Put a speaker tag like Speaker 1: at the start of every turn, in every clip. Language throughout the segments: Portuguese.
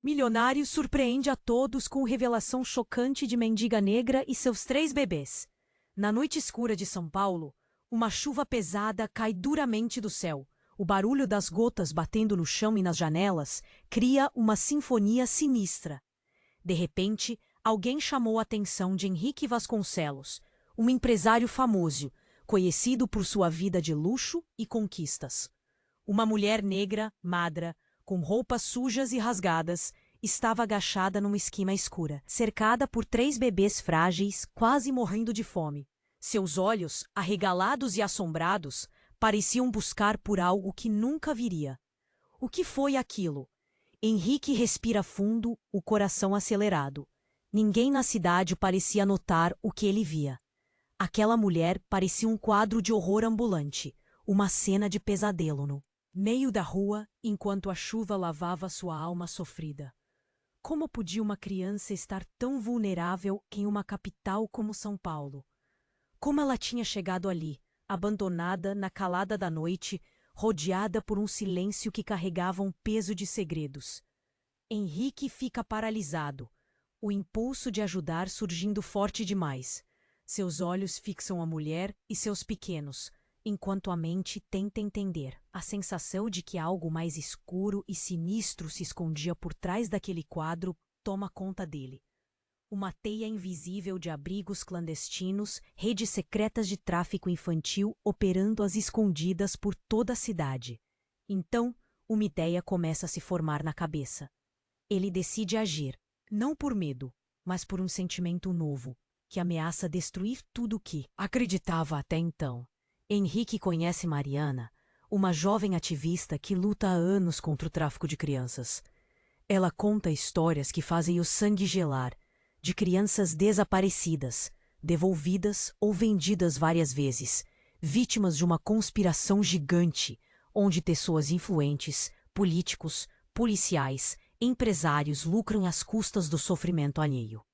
Speaker 1: Milionário surpreende a todos com revelação chocante de mendiga negra e seus 3 bebês. Na noite escura de São Paulo, uma chuva pesada cai duramente do céu. O barulho das gotas batendo no chão e nas janelas cria uma sinfonia sinistra. De repente, alguém chamou a atenção de Henrique Vasconcelos, um empresário famoso, conhecido por sua vida de luxo e conquistas. Uma mulher negra, magra, com roupas sujas e rasgadas, estava agachada numa esquina escura, cercada por 3 bebês frágeis, quase morrendo de fome. Seus olhos, arregalados e assombrados, pareciam buscar por algo que nunca viria. O que foi aquilo? Henrique respira fundo, o coração acelerado. Ninguém na cidade parecia notar o que ele via. Aquela mulher parecia um quadro de horror ambulante, uma cena de pesadelo no meio da rua, enquanto a chuva lavava sua alma sofrida. Como podia uma criança estar tão vulnerável em uma capital como São Paulo? Como ela tinha chegado ali, abandonada na calada da noite, rodeada por um silêncio que carregava um peso de segredos? Henrique fica paralisado, o impulso de ajudar surgindo forte demais. Seus olhos fixam a mulher e seus pequenos, enquanto a mente tenta entender. A sensação de que algo mais escuro e sinistro se escondia por trás daquele quadro toma conta dele. Uma teia invisível de abrigos clandestinos, redes secretas de tráfico infantil operando às escondidas por toda a cidade. Então, uma ideia começa a se formar na cabeça. Ele decide agir, não por medo, mas por um sentimento novo, que ameaça destruir tudo o que acreditava até então. Henrique conhece Mariana, uma jovem ativista que luta há anos contra o tráfico de crianças. Ela conta histórias que fazem o sangue gelar, de crianças desaparecidas, devolvidas ou vendidas várias vezes, vítimas de uma conspiração gigante, onde pessoas influentes, políticos, policiais, empresários lucram às custas do sofrimento alheio.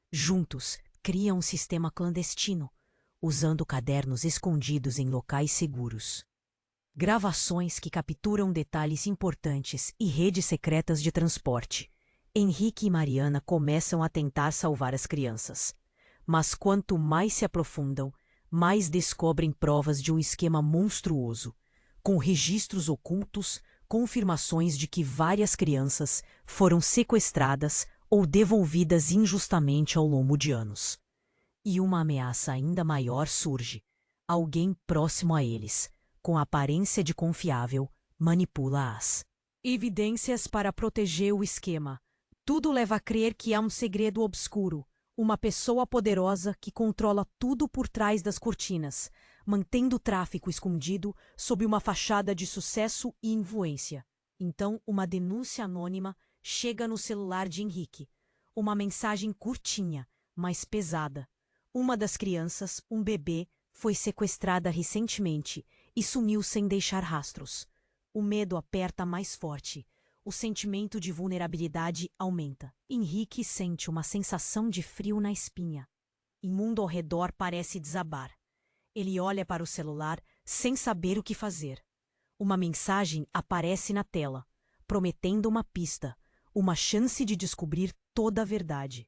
Speaker 1: Juntos, criam um sistema clandestino, usando cadernos escondidos em locais seguros. Gravações que capturam detalhes importantes e redes secretas de transporte. Henrique e Mariana começam a tentar salvar as crianças. Mas quanto mais se aprofundam, mais descobrem provas de um esquema monstruoso, com registros ocultos, confirmações de que várias crianças foram sequestradas ou devolvidas injustamente ao longo de anos. E uma ameaça ainda maior surge. Alguém próximo a eles, com aparência de confiável, manipula as evidências para proteger o esquema. Tudo leva a crer que há um segredo obscuro, uma pessoa poderosa que controla tudo por trás das cortinas, mantendo o tráfico escondido sob uma fachada de sucesso e influência. Então, uma denúncia anônima chega no celular de Henrique. Uma mensagem curtinha, mas pesada. Uma das crianças, um bebê, foi sequestrada recentemente e sumiu sem deixar rastros. O medo aperta mais forte. O sentimento de vulnerabilidade aumenta. Henrique sente uma sensação de frio na espinha. O mundo ao redor parece desabar. Ele olha para o celular sem saber o que fazer. Uma mensagem aparece na tela, prometendo uma pista, uma chance de descobrir toda a verdade.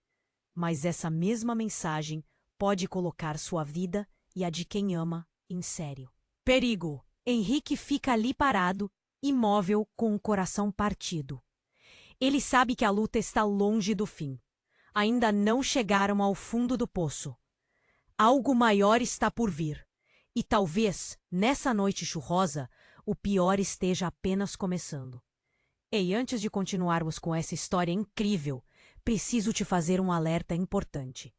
Speaker 1: Mas essa mesma mensagem pode colocar sua vida e a de quem ama em sério. Perigo! Henrique fica ali parado, imóvel, com o coração partido. Ele sabe que a luta está longe do fim. Ainda não chegaram ao fundo do poço. Algo maior está por vir. E talvez, nessa noite chuvosa, o pior esteja apenas começando. E antes de continuarmos com essa história incrível, preciso te fazer um alerta importante.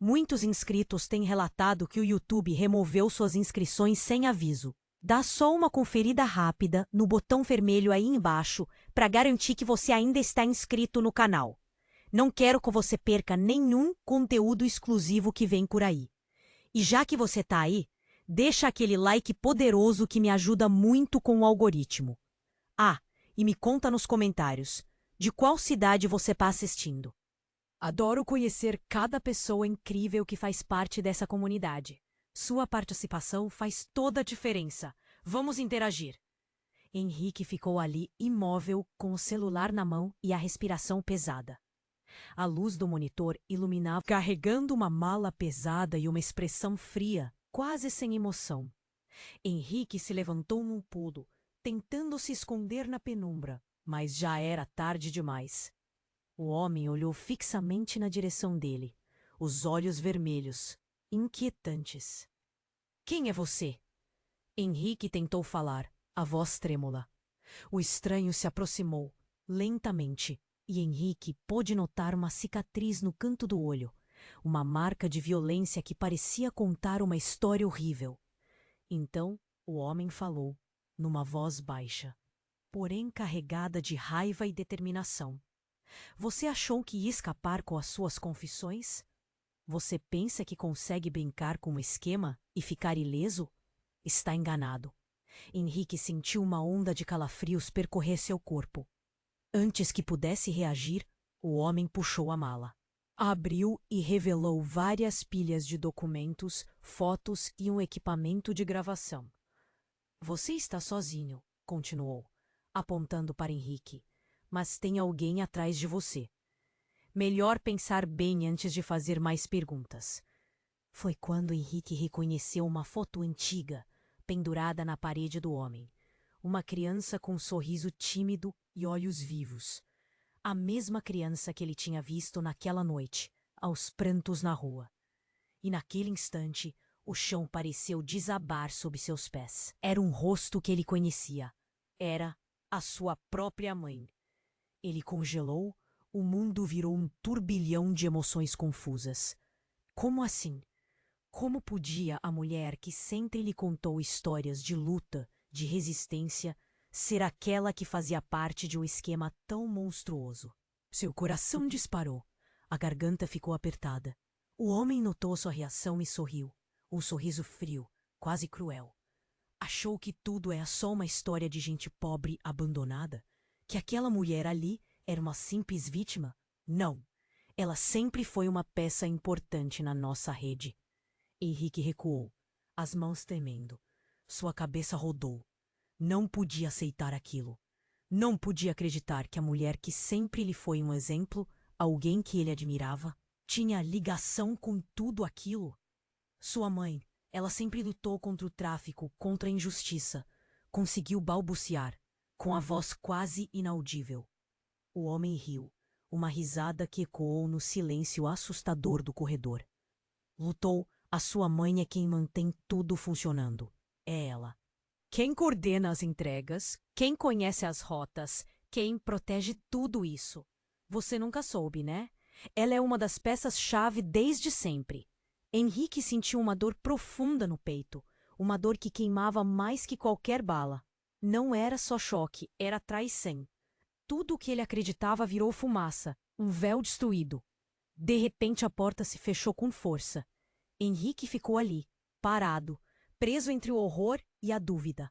Speaker 1: Muitos inscritos têm relatado que o YouTube removeu suas inscrições sem aviso. Dá só uma conferida rápida no botão vermelho aí embaixo para garantir que você ainda está inscrito no canal. Não quero que você perca nenhum conteúdo exclusivo que vem por aí. E já que você está aí, deixa aquele like poderoso que me ajuda muito com o algoritmo. Ah, e me conta nos comentários, de qual cidade você está assistindo? Adoro conhecer cada pessoa incrível que faz parte dessa comunidade. Sua participação faz toda a diferença. Vamos interagir. Henrique ficou ali imóvel, com o celular na mão e a respiração pesada. A luz do monitor iluminava, carregando uma mala pesada e uma expressão fria, quase sem emoção. Henrique se levantou num pulo, tentando se esconder na penumbra, mas já era tarde demais. O homem olhou fixamente na direção dele, os olhos vermelhos, inquietantes. Quem é você? Henrique tentou falar, a voz trêmula. O estranho se aproximou, lentamente, e Henrique pôde notar uma cicatriz no canto do olho, uma marca de violência que parecia contar uma história horrível. Então, o homem falou, numa voz baixa, porém carregada de raiva e determinação. Você achou que ia escapar com as suas confissões? Você pensa que consegue brincar com o esquema e ficar ileso? Está enganado. Henrique sentiu uma onda de calafrios percorrer seu corpo. Antes que pudesse reagir, o homem puxou a mala. Abriu e revelou várias pilhas de documentos, fotos e um equipamento de gravação. Você está sozinho, continuou, apontando para Henrique, mas tem alguém atrás de você. Melhor pensar bem antes de fazer mais perguntas. Foi quando Henrique reconheceu uma foto antiga, pendurada na parede do homem. Uma criança com um sorriso tímido e olhos vivos. A mesma criança que ele tinha visto naquela noite, aos prantos na rua. E naquele instante, o chão pareceu desabar sob seus pés. Era um rosto que ele conhecia. Era a sua própria mãe. Ele congelou, o mundo virou um turbilhão de emoções confusas. Como assim? Como podia a mulher que sempre lhe contou histórias de luta, de resistência, ser aquela que fazia parte de um esquema tão monstruoso? Seu coração disparou. A garganta ficou apertada. O homem notou sua reação e sorriu. Um sorriso frio, quase cruel. Achou que tudo é só uma história de gente pobre abandonada? Que aquela mulher ali era uma simples vítima? Não. Ela sempre foi uma peça importante na nossa rede. Henrique recuou, as mãos tremendo. Sua cabeça rodou. Não podia aceitar aquilo. Não podia acreditar que a mulher que sempre lhe foi um exemplo, alguém que ele admirava, tinha ligação com tudo aquilo. Sua mãe, ela sempre lutou contra o tráfico, contra a injustiça. Conseguiu balbuciar, com a voz quase inaudível. O homem riu, uma risada que ecoou no silêncio assustador do corredor. Lutou. A sua mãe é quem mantém tudo funcionando. É ela. Quem coordena as entregas, quem conhece as rotas, quem protege tudo isso. Você nunca soube, né? Ela é uma das peças-chave desde sempre. Henrique sentiu uma dor profunda no peito, uma dor que queimava mais que qualquer bala. Não era só choque, era traição. Tudo o que ele acreditava virou fumaça, um véu destruído. De repente a porta se fechou com força. Henrique ficou ali, parado, preso entre o horror e a dúvida.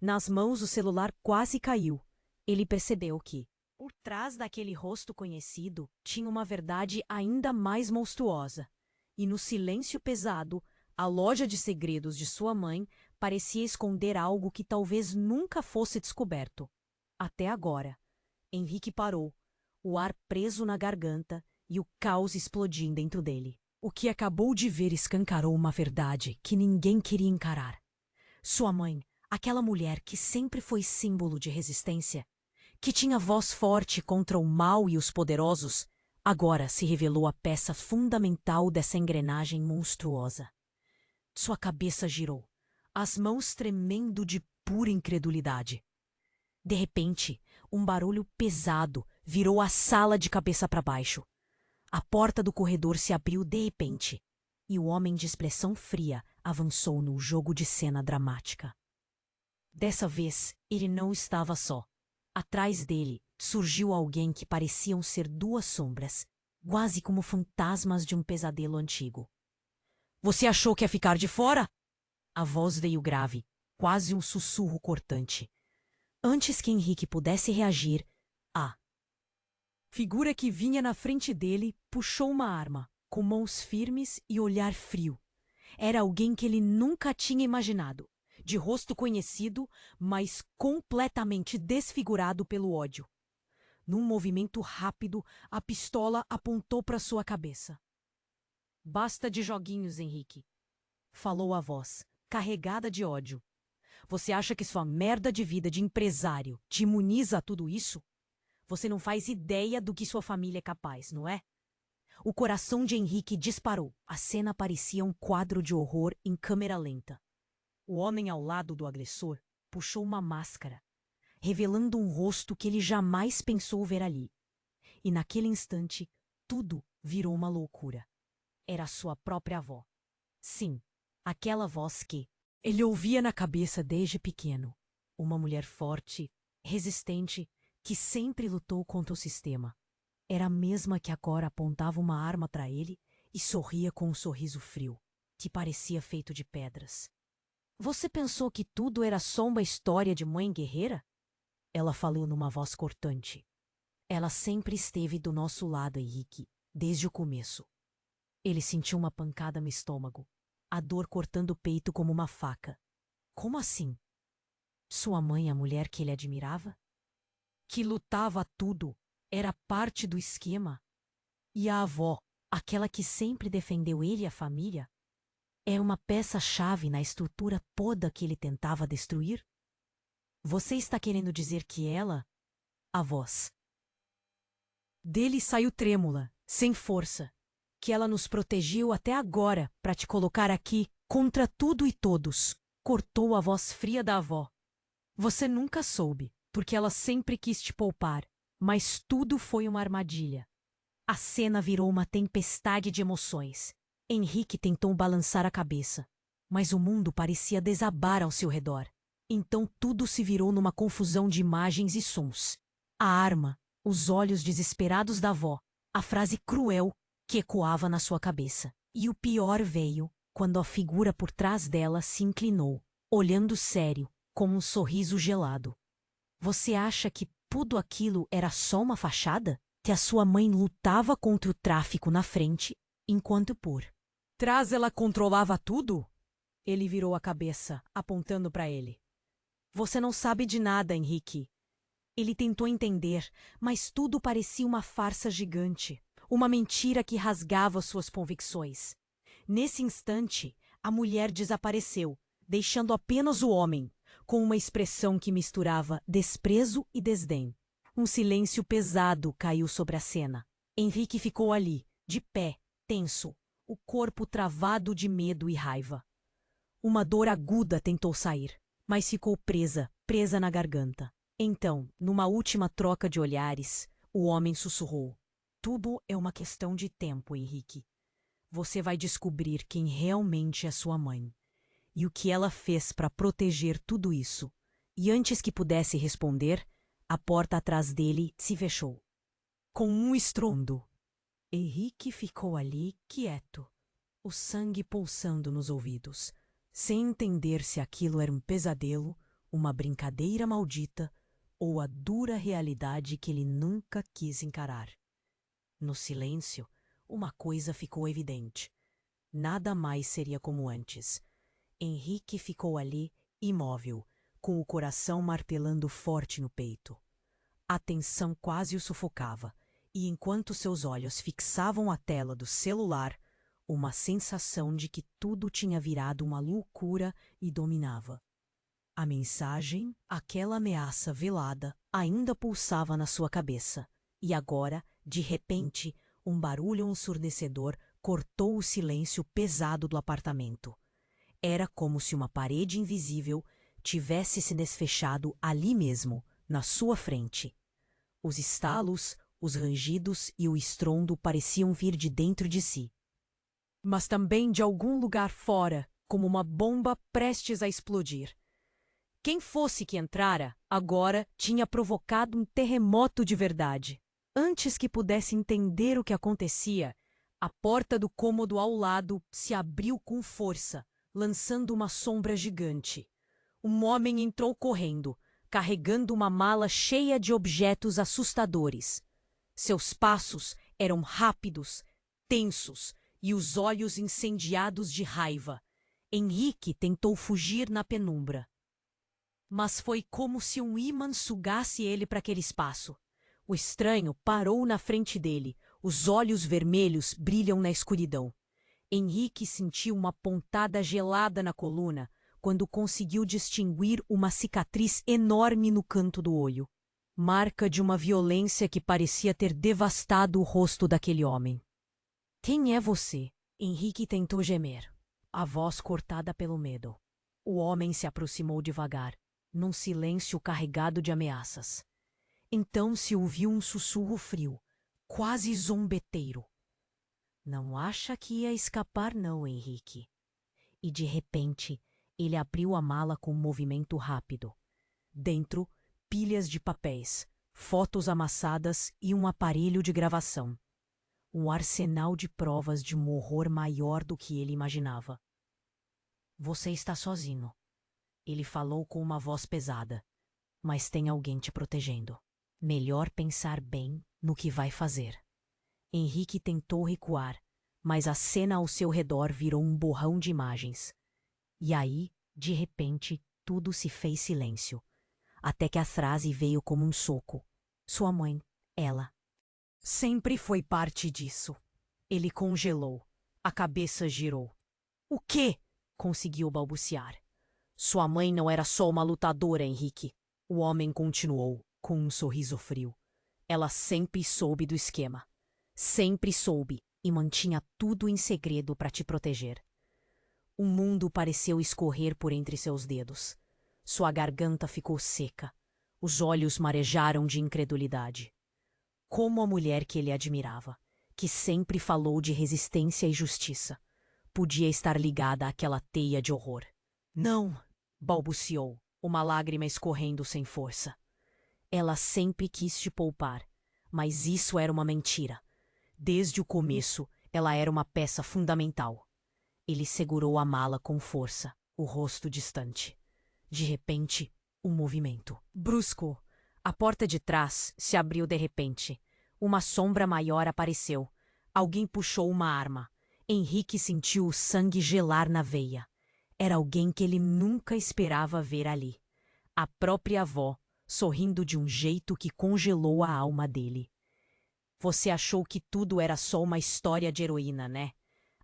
Speaker 1: Nas mãos o celular quase caiu. Ele percebeu que, por trás daquele rosto conhecido, tinha uma verdade ainda mais monstruosa. E no silêncio pesado, a loja de segredos de sua mãe parecia esconder algo que talvez nunca fosse descoberto. Até agora. Henrique parou, o ar preso na garganta e o caos explodindo dentro dele. O que acabou de ver escancarou uma verdade que ninguém queria encarar. Sua mãe, aquela mulher que sempre foi símbolo de resistência, que tinha voz forte contra o mal e os poderosos, agora se revelou a peça fundamental dessa engrenagem monstruosa. Sua cabeça girou, as mãos tremendo de pura incredulidade. De repente, um barulho pesado virou a sala de cabeça para baixo. A porta do corredor se abriu de repente, e o homem de expressão fria avançou no jogo de cena dramática. Dessa vez, ele não estava só. Atrás dele, surgiu alguém que pareciam ser duas sombras, quase como fantasmas de um pesadelo antigo. Você achou que ia ficar de fora? A voz veio grave, quase um sussurro cortante. Antes que Henrique pudesse reagir, a figura que vinha na frente dele puxou uma arma, com mãos firmes e olhar frio. Era alguém que ele nunca tinha imaginado. de rosto conhecido, mas completamente desfigurado pelo ódio. Num movimento rápido, a pistola apontou para sua cabeça. Basta de joguinhos, Henrique, falou a voz, carregada de ódio. Você acha que sua merda de vida de empresário te imuniza a tudo isso? Você não faz ideia do que sua família é capaz, não é? O coração de Henrique disparou. A cena parecia um quadro de horror em câmera lenta. O homem ao lado do agressor puxou uma máscara, revelando um rosto que ele jamais pensou ver ali. E naquele instante, tudo virou uma loucura. Era sua própria avó. Sim, aquela voz que ele ouvia na cabeça desde pequeno. Uma mulher forte, resistente, que sempre lutou contra o sistema. Era a mesma que agora apontava uma arma para ele e sorria com um sorriso frio, que parecia feito de pedras. Você pensou que tudo era só uma história de mãe guerreira? Ela falou numa voz cortante. Ela sempre esteve do nosso lado, Henrique, desde o começo. Ele sentiu uma pancada no estômago, a dor cortando o peito como uma faca. Como assim? Sua mãe, a mulher que ele admirava? Que lutava tudo, era parte do esquema. E a avó, aquela que sempre defendeu ele e a família, é uma peça-chave na estrutura toda que ele tentava destruir? Você está querendo dizer que ela, a voz dele saiu trêmula, sem força, que ela nos protegeu até agora para te colocar aqui contra tudo e todos, cortou a voz fria da avó. Você nunca soube, porque ela sempre quis te poupar, mas tudo foi uma armadilha. A cena virou uma tempestade de emoções. Henrique tentou balançar a cabeça, mas o mundo parecia desabar ao seu redor. Então tudo se virou numa confusão de imagens e sons. A arma, os olhos desesperados da avó, a frase cruel que ecoava na sua cabeça. E o pior veio quando a figura por trás dela se inclinou, olhando sério, com um sorriso gelado. Você acha que tudo aquilo era só uma fachada? Que a sua mãe lutava contra o tráfico na frente, enquanto por trás ela controlava tudo? Ele virou a cabeça, apontando para ele. Você não sabe de nada, Henrique. Ele tentou entender, mas tudo parecia uma farsa gigante, uma mentira que rasgava suas convicções. Nesse instante, a mulher desapareceu, deixando apenas o homem, com uma expressão que misturava desprezo e desdém. Um silêncio pesado caiu sobre a cena. Henrique ficou ali, de pé, tenso, o corpo travado de medo e raiva. Uma dor aguda tentou sair, mas ficou presa na garganta. Então, numa última troca de olhares, o homem sussurrou. Tudo é uma questão de tempo, Henrique. Você vai descobrir quem realmente é sua mãe e o que ela fez para proteger tudo isso. E antes que pudesse responder, a porta atrás dele se fechou. Com um estrondo, Henrique ficou ali quieto, o sangue pulsando nos ouvidos, sem entender se aquilo era um pesadelo, uma brincadeira maldita ou a dura realidade que ele nunca quis encarar. No silêncio, uma coisa ficou evidente. Nada mais seria como antes. Henrique ficou ali, imóvel, com o coração martelando forte no peito. A tensão quase o sufocava, e enquanto seus olhos fixavam a tela do celular, uma sensação de que tudo tinha virado uma loucura e dominava. A mensagem, aquela ameaça velada, ainda pulsava na sua cabeça, e agora, de repente, um barulho ensurdecedor cortou o silêncio pesado do apartamento. Era como se uma parede invisível tivesse se desfechado ali mesmo, na sua frente. Os estalos, os rangidos e o estrondo pareciam vir de dentro de si. Mas também de algum lugar fora, como uma bomba prestes a explodir. Quem fosse que entrara, agora tinha provocado um terremoto de verdade. Antes que pudesse entender o que acontecia, a porta do cômodo ao lado se abriu com força, lançando uma sombra gigante. Um homem entrou correndo, carregando uma mala cheia de objetos assustadores. Seus passos eram rápidos, tensos e os olhos incendiados de raiva. Henrique tentou fugir na penumbra, mas foi como se um ímã sugasse ele para aquele espaço. O estranho parou na frente dele, os olhos vermelhos brilham na escuridão. Henrique sentiu uma pontada gelada na coluna quando conseguiu distinguir uma cicatriz enorme no canto do olho. Marca de uma violência que parecia ter devastado o rosto daquele homem. Quem é você? Henrique tentou gemer, a voz cortada pelo medo. O homem se aproximou devagar, num silêncio carregado de ameaças. Então se ouviu um sussurro frio, quase zombeteiro. Não acha que ia escapar não, Henrique. E de repente, ele abriu a mala com um movimento rápido. Dentro, pilhas de papéis, fotos amassadas e um aparelho de gravação. Um arsenal de provas de um horror maior do que ele imaginava. Você está sozinho. Ele falou com uma voz pesada. Mas tem alguém te protegendo. Melhor pensar bem no que vai fazer. Henrique tentou recuar, mas a cena ao seu redor virou um borrão de imagens. E aí, de repente, tudo se fez silêncio. Até que a frase veio como um soco. Sua mãe, ela. Sempre foi parte disso. Ele congelou. A cabeça girou. O quê? Conseguiu balbuciar. Sua mãe não era só uma lutadora, Henrique. O homem continuou, com um sorriso frio. Ela sempre soube do esquema. Sempre soube e mantinha tudo em segredo para te proteger. O mundo pareceu escorrer por entre seus dedos. Sua garganta ficou seca. Os olhos marejaram de incredulidade. Como a mulher que ele admirava, que sempre falou de resistência e justiça, podia estar ligada àquela teia de horror. Não, balbuciou, uma lágrima escorrendo sem força. Ela sempre quis te poupar, mas isso era uma mentira. Desde o começo, ela era uma peça fundamental. Ele segurou a mala com força, o rosto distante. De repente, um movimento. Brusco. A porta de trás se abriu de repente. Uma sombra maior apareceu. Alguém puxou uma arma. Henrique sentiu o sangue gelar na veia. Era alguém que ele nunca esperava ver ali. A própria avó, sorrindo de um jeito que congelou a alma dele. Você achou que tudo era só uma história de heroína, né?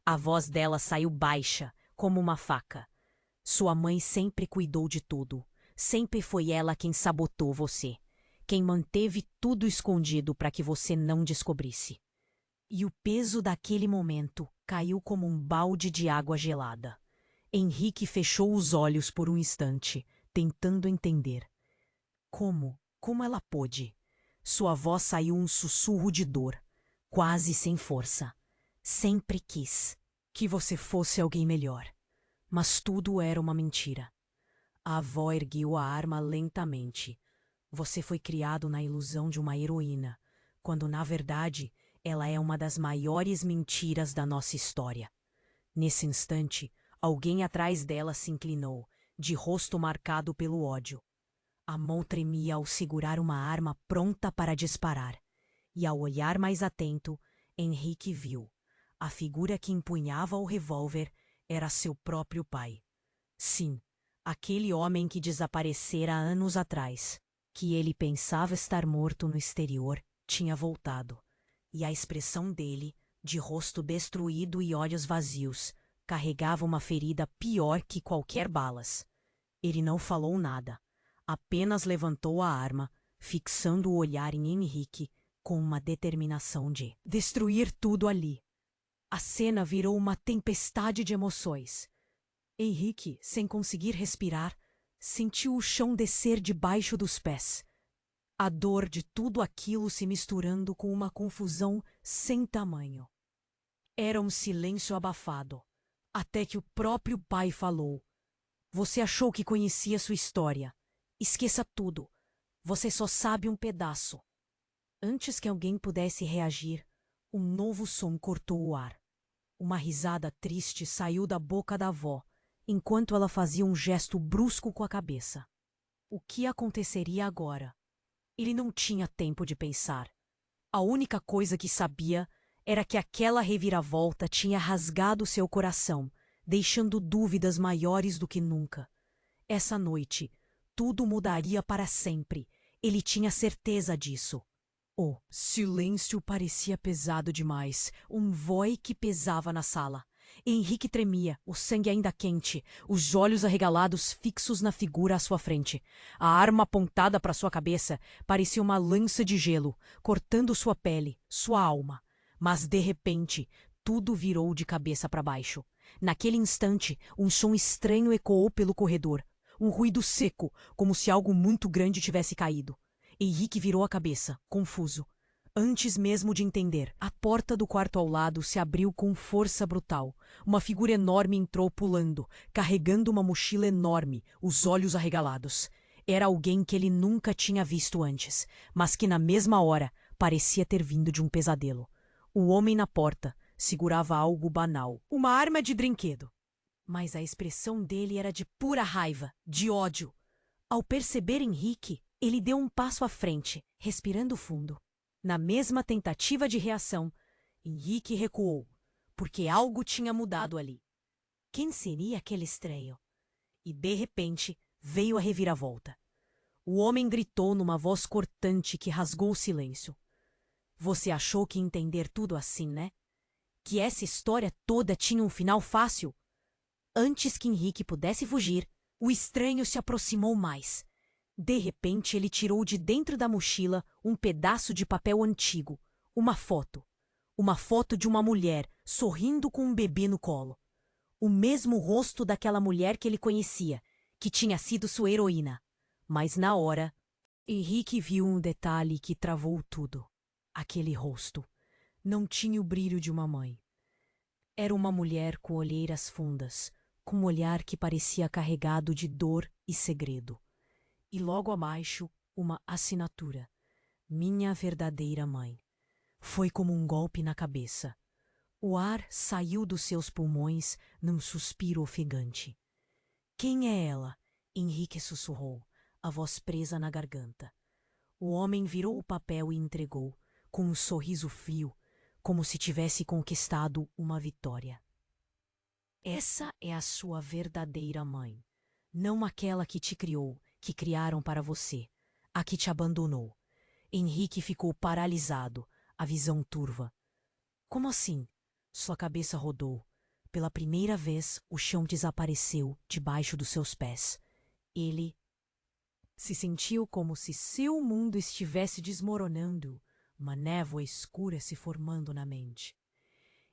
Speaker 1: A voz dela saiu baixa, como uma faca. Sua mãe sempre cuidou de tudo. Sempre foi ela quem sabotou você. Quem manteve tudo escondido para que você não descobrisse. E o peso daquele momento caiu como um balde de água gelada. Henrique fechou os olhos por um instante, tentando entender. Como ela pôde? Sua voz saiu um sussurro de dor, quase sem força. Sempre quis que você fosse alguém melhor. Mas tudo era uma mentira. A avó ergueu a arma lentamente. Você foi criado na ilusão de uma heroína, quando na verdade ela é uma das maiores mentiras da nossa história. Nesse instante, alguém atrás dela se inclinou, de rosto marcado pelo ódio. A mão tremia ao segurar uma arma pronta para disparar. E ao olhar mais atento, Henrique viu. A figura que empunhava o revólver era seu próprio pai. Sim, aquele homem que desaparecera anos atrás, que ele pensava estar morto no exterior, tinha voltado. E a expressão dele, de rosto destruído e olhos vazios, carregava uma ferida pior que qualquer balas. Ele não falou nada, apenas levantou a arma, fixando o olhar em Henrique com uma determinação de destruir tudo ali. A cena virou uma tempestade de emoções. Henrique, sem conseguir respirar, sentiu o chão descer debaixo dos pés. A dor de tudo aquilo se misturando com uma confusão sem tamanho. Era um silêncio abafado, até que o próprio pai falou. Você achou que conhecia sua história. Esqueça tudo. Você só sabe um pedaço. Antes que alguém pudesse reagir, um novo som cortou o ar. Uma risada triste saiu da boca da avó, enquanto ela fazia um gesto brusco com a cabeça. O que aconteceria agora? Ele não tinha tempo de pensar. A única coisa que sabia era que aquela reviravolta tinha rasgado seu coração, deixando dúvidas maiores do que nunca. Essa noite, tudo mudaria para sempre. Ele tinha certeza disso. O silêncio parecia pesado demais, um vói que pesava na sala. Henrique tremia, o sangue ainda quente, os olhos arregalados fixos na figura à sua frente. A arma apontada para sua cabeça parecia uma lança de gelo, cortando sua pele, sua alma. Mas, de repente, tudo virou de cabeça para baixo. Naquele instante, um som estranho ecoou pelo corredor. Um ruído seco, como se algo muito grande tivesse caído. Henrique virou a cabeça, confuso. Antes mesmo de entender, a porta do quarto ao lado se abriu com força brutal. Uma figura enorme entrou pulando, carregando uma mochila enorme, os olhos arregalados. Era alguém que ele nunca tinha visto antes, mas que na mesma hora parecia ter vindo de um pesadelo. O homem na porta segurava algo banal, uma arma de brinquedo. Mas a expressão dele era de pura raiva, de ódio. Ao perceber Henrique, ele deu um passo à frente, respirando fundo. Na mesma tentativa de reação, Henrique recuou, porque algo tinha mudado ali. Quem seria aquele estranho? E, de repente, veio a reviravolta. O homem gritou numa voz cortante que rasgou o silêncio. Você achou que ia entender tudo assim, né? Que essa história toda tinha um final fácil? Antes que Henrique pudesse fugir, o estranho se aproximou mais. De repente, ele tirou de dentro da mochila um pedaço de papel antigo, uma foto. Uma foto de uma mulher sorrindo com um bebê no colo. O mesmo rosto daquela mulher que ele conhecia, que tinha sido sua heroína. Mas na hora, Henrique viu um detalhe que travou tudo. Aquele rosto não tinha o brilho de uma mãe. Era uma mulher com olheiras fundas, com um olhar que parecia carregado de dor e segredo. E logo abaixo, uma assinatura. Minha verdadeira mãe. Foi como um golpe na cabeça. O ar saiu dos seus pulmões num suspiro ofegante. Quem é ela? Henrique sussurrou, a voz presa na garganta. O homem virou o papel e entregou, com um sorriso frio, como se tivesse conquistado uma vitória. Essa é a sua verdadeira mãe. Não aquela que te criou, que criaram para você, a que te abandonou. Henrique ficou paralisado, a visão turva. Como assim? Sua cabeça rodou. Pela primeira vez, o chão desapareceu debaixo dos seus pés. Ele se sentiu como se seu mundo estivesse desmoronando, uma névoa escura se formando na mente.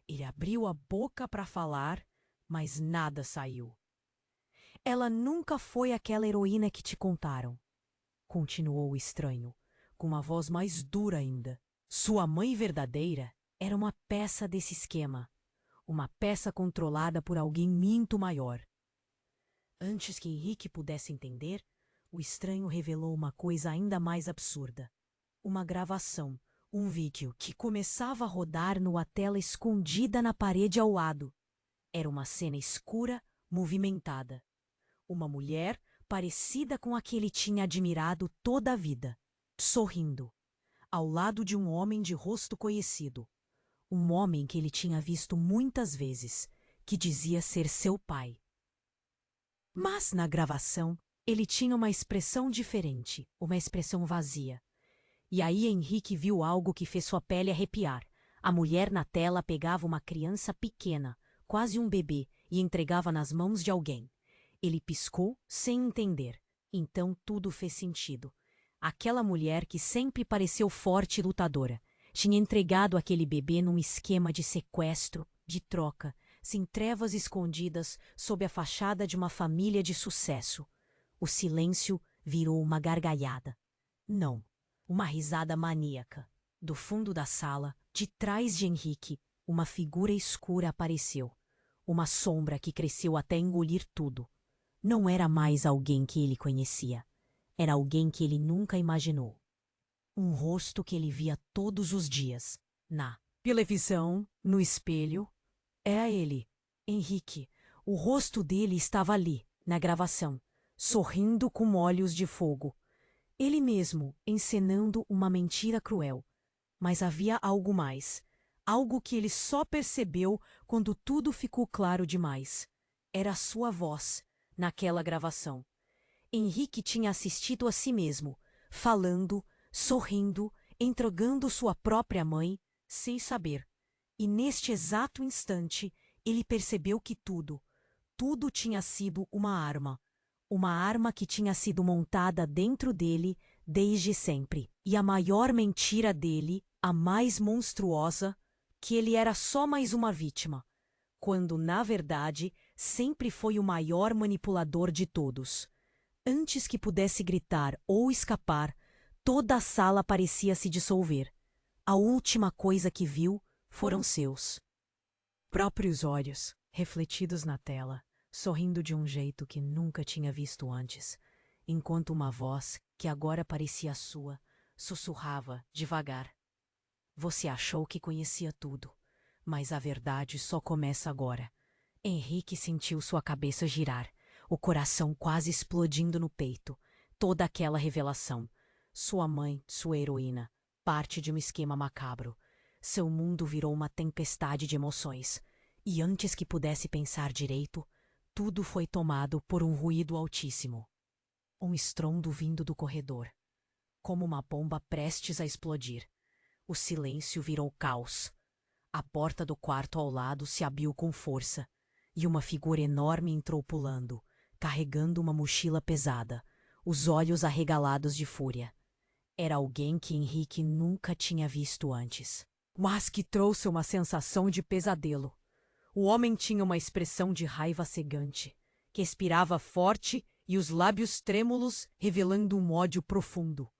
Speaker 1: Ele abriu a boca para falar, mas nada saiu. Ela nunca foi aquela heroína que te contaram, continuou o estranho, com uma voz mais dura ainda. Sua mãe verdadeira era uma peça desse esquema, uma peça controlada por alguém muito maior. Antes que Henrique pudesse entender, o estranho revelou uma coisa ainda mais absurda. Uma gravação, um vídeo que começava a rodar numa tela escondida na parede ao lado. Era uma cena escura, movimentada. Uma mulher parecida com a que ele tinha admirado toda a vida, sorrindo, ao lado de um homem de rosto conhecido. Um homem que ele tinha visto muitas vezes, que dizia ser seu pai. Mas na gravação, ele tinha uma expressão diferente, uma expressão vazia. E aí Henrique viu algo que fez sua pele arrepiar. A mulher na tela pegava uma criança pequena, quase um bebê, e entregava nas mãos de alguém. Ele piscou sem entender. Então tudo fez sentido. Aquela mulher que sempre pareceu forte e lutadora tinha entregado aquele bebê num esquema de sequestro, de troca, sem trevas escondidas sob a fachada de uma família de sucesso. O silêncio virou uma gargalhada. Não, uma risada maníaca. Do fundo da sala, de trás de Henrique, uma figura escura apareceu. Uma sombra que cresceu até engolir tudo. Não era mais alguém que ele conhecia. Era alguém que ele nunca imaginou. Um rosto que ele via todos os dias, na televisão, no espelho. Era ele, Henrique. O rosto dele estava ali, na gravação, sorrindo com olhos de fogo. Ele mesmo, encenando uma mentira cruel. Mas havia algo mais. Algo que ele só percebeu quando tudo ficou claro demais. Era sua voz, naquela gravação. Henrique tinha assistido a si mesmo, falando, sorrindo, entregando sua própria mãe, sem saber. E neste exato instante, ele percebeu que tudo tinha sido uma arma que tinha sido montada dentro dele desde sempre. E a maior mentira dele, a mais monstruosa, que ele era só mais uma vítima, quando, na verdade, sempre foi o maior manipulador de todos. Antes que pudesse gritar ou escapar, toda a sala parecia se dissolver. A última coisa que viu foram seus próprios olhos, refletidos na tela, sorrindo de um jeito que nunca tinha visto antes, enquanto uma voz, que agora parecia sua, sussurrava devagar. Você achou que conhecia tudo, mas a verdade só começa agora. Henrique sentiu sua cabeça girar, o coração quase explodindo no peito. Toda aquela revelação. Sua mãe, sua heroína, parte de um esquema macabro. Seu mundo virou uma tempestade de emoções. E antes que pudesse pensar direito, tudo foi tomado por um ruído altíssimo. Um estrondo vindo do corredor, como uma bomba prestes a explodir. O silêncio virou caos. A porta do quarto ao lado se abriu com força, e uma figura enorme entrou pulando, carregando uma mochila pesada, os olhos arregalados de fúria. Era alguém que Henrique nunca tinha visto antes, mas que trouxe uma sensação de pesadelo. O homem tinha uma expressão de raiva cegante, que expirava forte e os lábios trêmulos revelando um ódio profundo.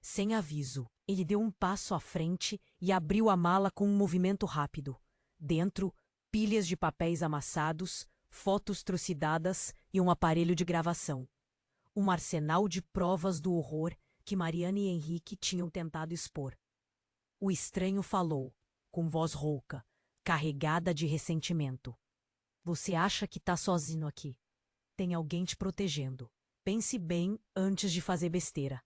Speaker 1: Sem aviso, ele deu um passo à frente e abriu a mala com um movimento rápido. Dentro, pilhas de papéis amassados, fotos trucidadas e um aparelho de gravação. Um arsenal de provas do horror que Mariana e Henrique tinham tentado expor. O estranho falou, com voz rouca, carregada de ressentimento. Você acha que tá sozinho aqui? Tem alguém te protegendo. Pense bem antes de fazer besteira.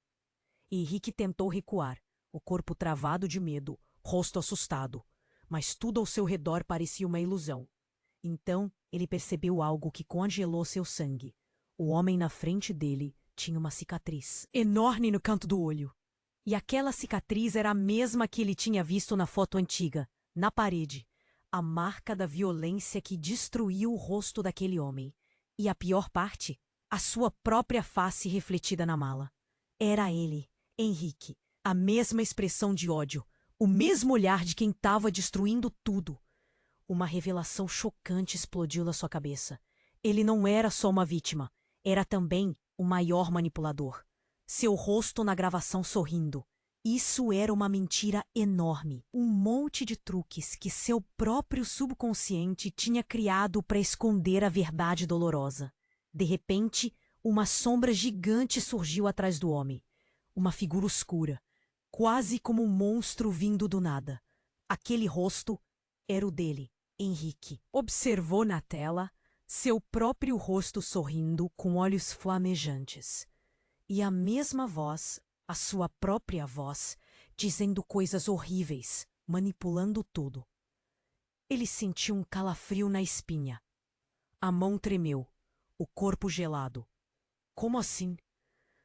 Speaker 1: Henrique tentou recuar, o corpo travado de medo, rosto assustado, mas tudo ao seu redor parecia uma ilusão. Então, ele percebeu algo que congelou seu sangue. O homem na frente dele tinha uma cicatriz enorme no canto do olho. E aquela cicatriz era a mesma que ele tinha visto na foto antiga, na parede. A marca da violência que destruiu o rosto daquele homem. E a pior parte, a sua própria face refletida na mala. Era ele, Henrique, a mesma expressão de ódio, o mesmo olhar de quem estava destruindo tudo. Uma revelação chocante explodiu na sua cabeça. Ele não era só uma vítima, era também o maior manipulador. Seu rosto na gravação sorrindo. Isso era uma mentira enorme, um monte de truques que seu próprio subconsciente tinha criado para esconder a verdade dolorosa. De repente, uma sombra gigante surgiu atrás do homem. Uma figura escura, quase como um monstro vindo do nada. Aquele rosto era o dele, Henrique. Observou na tela seu próprio rosto sorrindo com olhos flamejantes. E a mesma voz, a sua própria voz, dizendo coisas horríveis, manipulando tudo. Ele sentiu um calafrio na espinha. A mão tremeu, o corpo gelado. Como assim?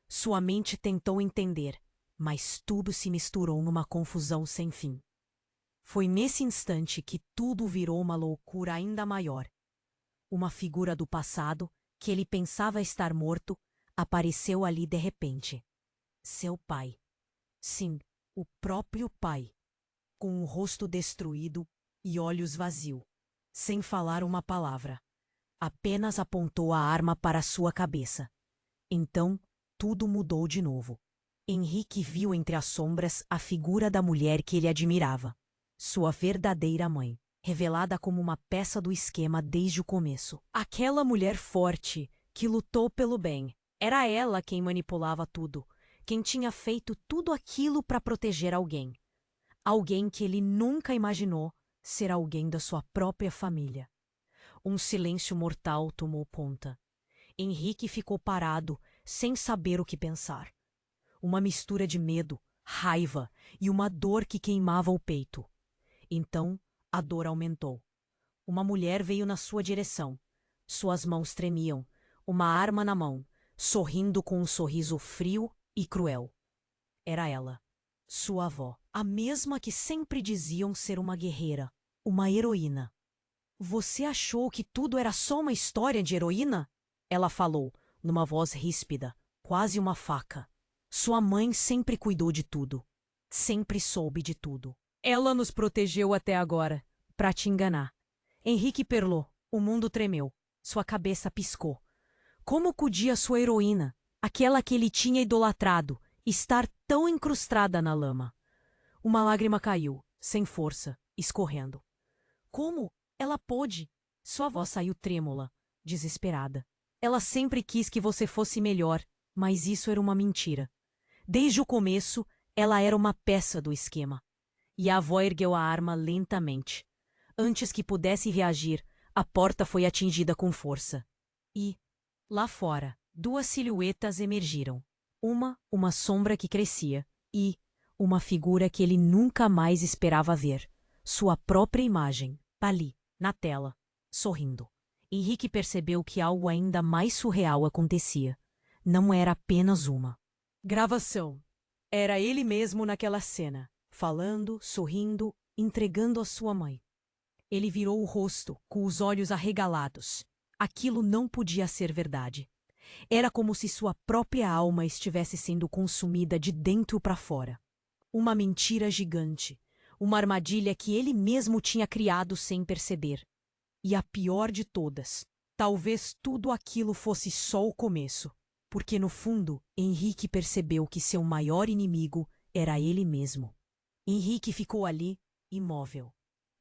Speaker 1: Sua mente tentou entender, mas tudo se misturou numa confusão sem fim. Foi nesse instante que tudo virou uma loucura ainda maior. Uma figura do passado, que ele pensava estar morto, apareceu ali de repente. Seu pai. Sim, o próprio pai. Com o rosto destruído e olhos vazios. Sem falar uma palavra. Apenas apontou a arma para sua cabeça. Então, tudo mudou de novo. Henrique viu entre as sombras a figura da mulher que ele admirava. Sua verdadeira mãe, revelada como uma peça do esquema desde o começo. Aquela mulher forte, que lutou pelo bem. Era ela quem manipulava tudo, quem tinha feito tudo aquilo para proteger alguém. Alguém que ele nunca imaginou ser alguém da sua própria família. Um silêncio mortal tomou conta. Henrique ficou parado, sem saber o que pensar. Uma mistura de medo, raiva e uma dor que queimava o peito. Então, a dor aumentou. Uma mulher veio na sua direção, Suas mãos tremiam, uma arma na mão, sorrindo com um sorriso frio e cruel. Era ela, sua avó, a mesma que sempre diziam ser uma guerreira, uma heroína. Você achou que tudo era só uma história de heroína? Ela falou, numa voz ríspida, quase uma faca. Sua mãe sempre cuidou de tudo. Sempre soube de tudo. Ela nos protegeu até agora, para te enganar. Henrique perlou. O mundo tremeu. Sua cabeça piscou. Como podia sua heroína, aquela que ele tinha idolatrado, estar tão incrustada na lama? Uma lágrima caiu, sem força, escorrendo. Como? Ela pôde. Sua voz saiu trêmula, desesperada. Ela sempre quis que você fosse melhor, mas isso era uma mentira. Desde o começo, ela era uma peça do esquema. E a avó ergueu a arma lentamente. Antes que pudesse reagir, a porta foi atingida com força. E, lá fora, duas silhuetas emergiram. Uma sombra que crescia, e uma figura que ele nunca mais esperava ver. Sua própria imagem, ali, na tela, sorrindo. Henrique percebeu que algo ainda mais surreal acontecia. Não era apenas uma gravação. Era ele mesmo naquela cena, falando, sorrindo, entregando a sua mãe. Ele virou o rosto, com os olhos arregalados. Aquilo não podia ser verdade. Era como se sua própria alma estivesse sendo consumida de dentro para fora. Uma mentira gigante. Uma armadilha que ele mesmo tinha criado sem perceber. E a pior de todas, talvez tudo aquilo fosse só o começo. Porque no fundo, Henrique percebeu que seu maior inimigo era ele mesmo. Henrique ficou ali, imóvel,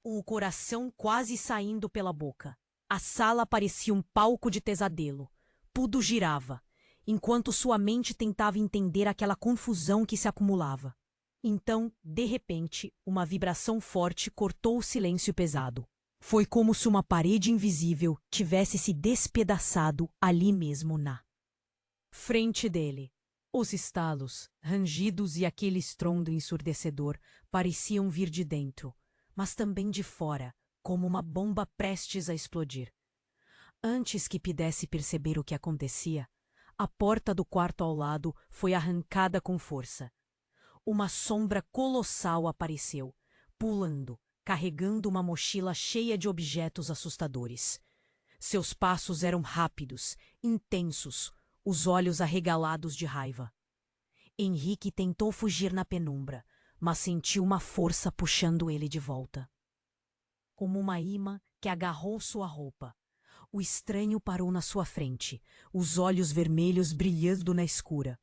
Speaker 1: com o coração quase saindo pela boca. A sala parecia um palco de pesadelo. Tudo girava, enquanto sua mente tentava entender aquela confusão que se acumulava. Então, de repente, uma vibração forte cortou o silêncio pesado. Foi como se uma parede invisível tivesse se despedaçado ali mesmo na frente dele. Os estalos, rangidos e aquele estrondo ensurdecedor pareciam vir de dentro, mas também de fora, como uma bomba prestes a explodir. Antes que pudesse perceber o que acontecia, a porta do quarto ao lado foi arrancada com força. Uma sombra colossal apareceu, pulando, carregando uma mochila cheia de objetos assustadores. Seus passos eram rápidos, intensos, os olhos arregalados de raiva. Henrique tentou fugir na penumbra, mas sentiu uma força puxando ele de volta. Como uma imã que agarrou sua roupa. O estranho parou na sua frente, os olhos vermelhos brilhando na escura.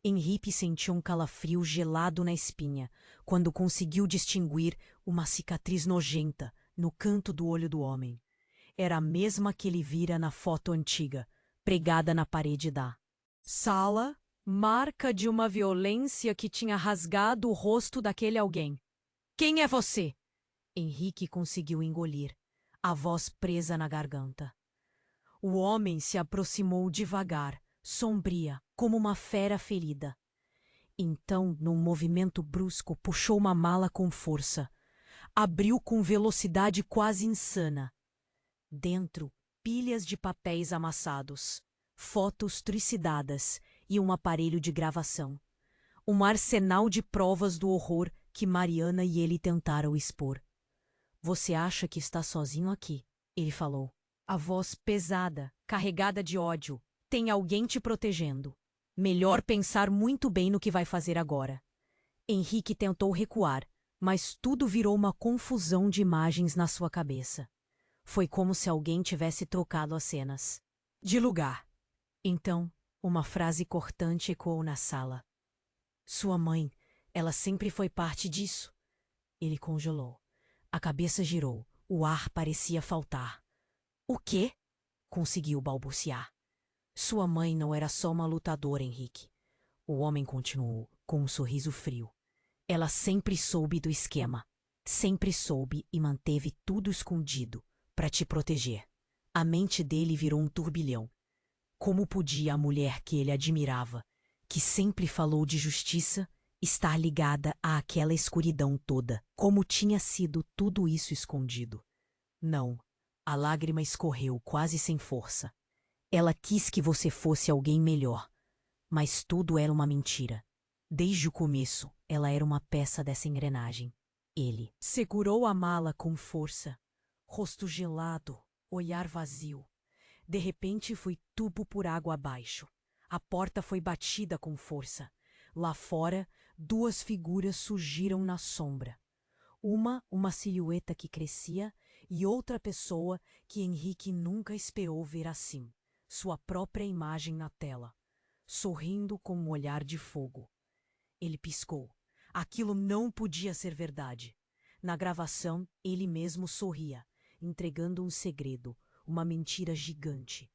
Speaker 1: Henrique sentiu um calafrio gelado na espinha, quando conseguiu distinguir uma cicatriz nojenta no canto do olho do homem. Era a mesma que ele vira na foto antiga, pregada na parede da sala, marca de uma violência que tinha rasgado o rosto daquele alguém. Quem é você? Henrique conseguiu engolir, a voz presa na garganta. O homem se aproximou devagar, sombria, como uma fera ferida. Então, num movimento brusco, puxou uma mala com força. Abriu com velocidade quase insana. Dentro, pilhas de papéis amassados, fotos trucidadas e um aparelho de gravação. Um arsenal de provas do horror que Mariana e ele tentaram expor. Você acha que está sozinho aqui? Ele falou. A voz pesada, carregada de ódio. Tem alguém te protegendo. Melhor pensar muito bem no que vai fazer agora. Henrique tentou recuar, mas tudo virou uma confusão de imagens na sua cabeça. Foi como se alguém tivesse trocado as cenas de lugar. Então, uma frase cortante ecoou na sala. Sua mãe, ela sempre foi parte disso. Ele congelou. A cabeça girou. O ar parecia faltar. O quê? Conseguiu balbuciar. Sua mãe não era só uma lutadora, Henrique. O homem continuou, com um sorriso frio. Ela sempre soube do esquema. Sempre soube e manteve tudo escondido, para te proteger. A mente dele virou um turbilhão. Como podia a mulher que ele admirava, que sempre falou de justiça, estar ligada àquela escuridão toda? Como tinha sido tudo isso escondido? Não. A lágrima escorreu, quase sem força. Ela quis que você fosse alguém melhor, mas tudo era uma mentira. Desde o começo, ela era uma peça dessa engrenagem. Ele segurou a mala com força, rosto gelado, olhar vazio. De repente foi tubo por água abaixo. A porta foi batida com força. Lá fora, duas figuras surgiram na sombra. Uma silhueta que crescia, e outra pessoa que Henrique nunca esperou ver assim. Sua própria imagem na tela, sorrindo com um olhar de fogo. Ele piscou. Aquilo não podia ser verdade. Na gravação, ele mesmo sorria, entregando um segredo, uma mentira gigante.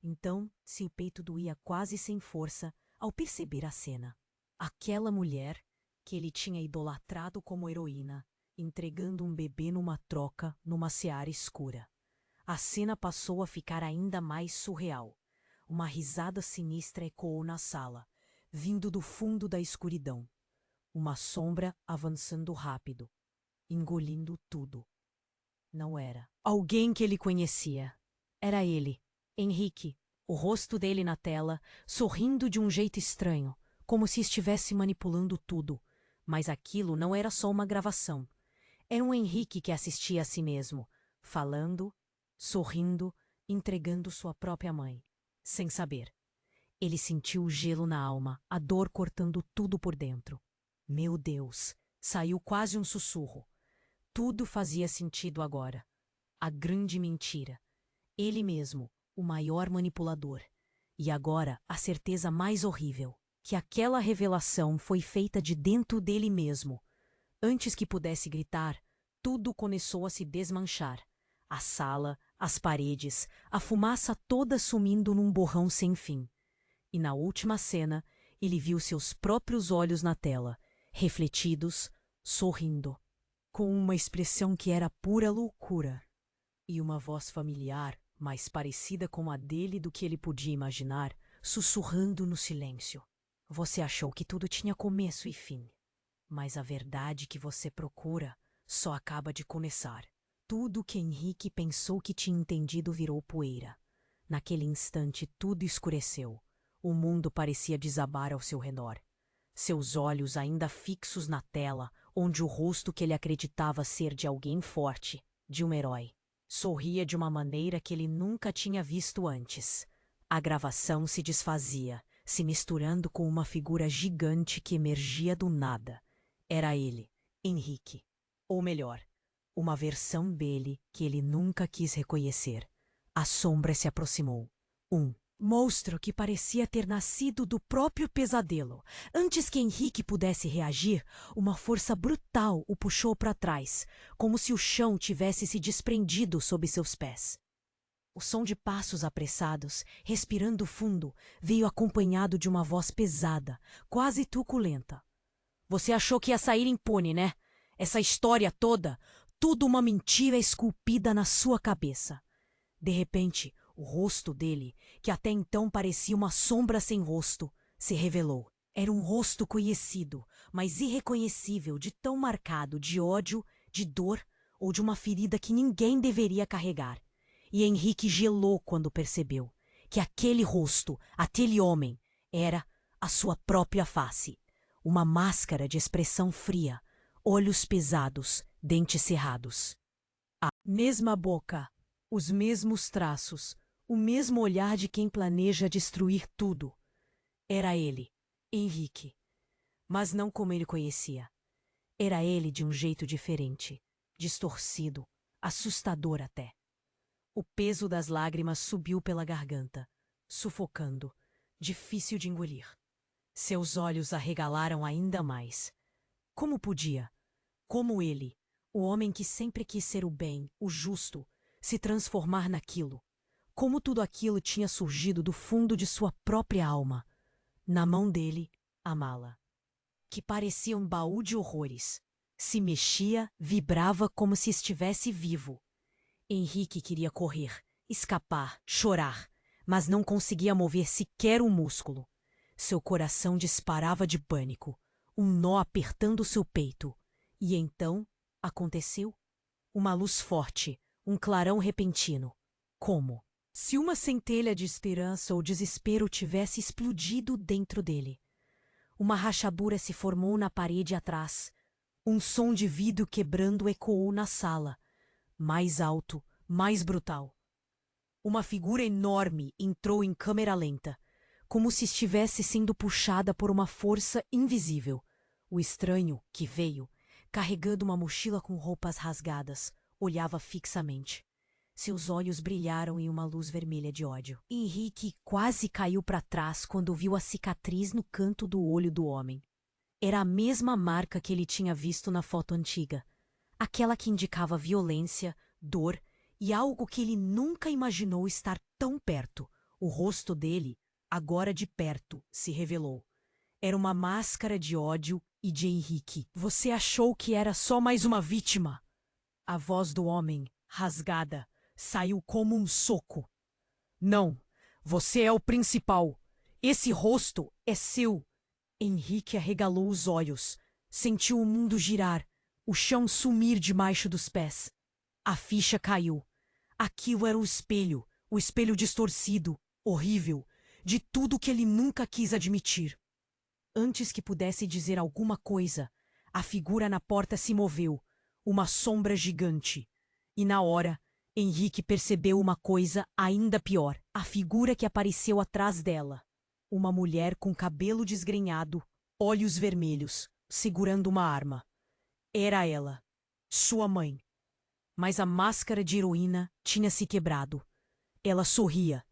Speaker 1: Então, seu peito doía quase sem força ao perceber a cena. Aquela mulher, que ele tinha idolatrado como heroína, entregando um bebê numa troca numa seara escura. A cena passou a ficar ainda mais surreal. Uma risada sinistra ecoou na sala, vindo do fundo da escuridão. Uma sombra avançando rápido, engolindo tudo. Não era alguém que ele conhecia. Era ele, Henrique, o rosto dele na tela, sorrindo de um jeito estranho, como se estivesse manipulando tudo. Mas aquilo não era só uma gravação. Era um Henrique que assistia a si mesmo, falando, sorrindo, entregando sua própria mãe, sem saber. Ele sentiu o gelo na alma, a dor cortando tudo por dentro. Meu Deus! Saiu quase um sussurro. Tudo fazia sentido agora. A grande mentira. Ele mesmo, o maior manipulador. E agora a certeza mais horrível, que aquela revelação foi feita de dentro dele mesmo. Antes que pudesse gritar, tudo começou a se desmanchar. A sala, as paredes, a fumaça toda sumindo num borrão sem fim. E na última cena, ele viu seus próprios olhos na tela, refletidos, sorrindo, com uma expressão que era pura loucura. E uma voz familiar, mais parecida com a dele do que ele podia imaginar, sussurrando no silêncio. Você achou que tudo tinha começo e fim. Mas a verdade que você procura só acaba de começar. Tudo que Henrique pensou que tinha entendido virou poeira. Naquele instante tudo escureceu. O mundo parecia desabar ao seu redor. Seus olhos ainda fixos na tela, onde o rosto que ele acreditava ser de alguém forte, de um herói, sorria de uma maneira que ele nunca tinha visto antes. A gravação se desfazia, se misturando com uma figura gigante que emergia do nada. Era ele, Henrique. Ou melhor, uma versão dele que ele nunca quis reconhecer. A sombra se aproximou. Um monstro que parecia ter nascido do próprio pesadelo. Antes que Henrique pudesse reagir, uma força brutal o puxou para trás, como se o chão tivesse se desprendido sob seus pés. O som de passos apressados, respirando fundo, veio acompanhado de uma voz pesada, quase truculenta. Você achou que ia sair impune, né? Essa história toda, tudo uma mentira esculpida na sua cabeça. De repente, o rosto dele, que até então parecia uma sombra sem rosto, se revelou. Era um rosto conhecido, mas irreconhecível, de tão marcado de ódio, de dor ou de uma ferida que ninguém deveria carregar. E Henrique gelou quando percebeu que aquele rosto, aquele homem, era a sua própria face. Uma máscara de expressão fria, olhos pesados, dentes cerrados. A mesma boca, os mesmos traços, o mesmo olhar de quem planeja destruir tudo. Era ele, Henrique. Mas não como ele conhecia. Era ele de um jeito diferente, distorcido, assustador até. O peso das lágrimas subiu pela garganta, sufocando, difícil de engolir. Seus olhos arregalaram ainda mais. Como podia? Como ele, o homem que sempre quis ser o bem, o justo, se transformar naquilo? Como tudo aquilo tinha surgido do fundo de sua própria alma? Na mão dele, a mala, que parecia um baú de horrores. Se mexia, vibrava como se estivesse vivo. Henrique queria correr, escapar, chorar, mas não conseguia mover sequer um músculo. Seu coração disparava de pânico, um nó apertando seu peito. E então, aconteceu. Uma luz forte, Um clarão repentino. Como? Se uma centelha de esperança ou desespero tivesse explodido dentro dele. Uma rachadura se formou na parede atrás. Um som de vidro quebrando ecoou na sala. Mais alto, mais brutal. Uma figura enorme entrou em câmera lenta, como se estivesse sendo puxada por uma força invisível. O estranho, que veio, carregando uma mochila com roupas rasgadas, olhava fixamente. Seus olhos brilharam em uma luz vermelha de ódio. Henrique quase caiu para trás quando viu a cicatriz no canto do olho do homem. Era a mesma marca que ele tinha visto na foto antiga. Aquela que indicava violência, dor e algo que ele nunca imaginou estar tão perto. O rosto dele, agora de perto, se revelou. Era uma máscara de ódio e de Henrique. Você achou que era só mais uma vítima? A voz do homem, rasgada, saiu como um soco. Não, você é o principal. Esse rosto é seu. Henrique arregalou os olhos, sentiu o mundo girar, o chão sumir debaixo dos pés. A ficha caiu. Aquilo era o espelho distorcido, horrível, de tudo que ele nunca quis admitir. Antes que pudesse dizer alguma coisa, a figura na porta se moveu, uma sombra gigante. E na hora, Henrique percebeu uma coisa ainda pior. A figura que apareceu atrás dela. Uma mulher com cabelo desgrenhado, olhos vermelhos, segurando uma arma. Era ela, sua mãe. Mas a máscara de heroína tinha se quebrado. Ela sorria,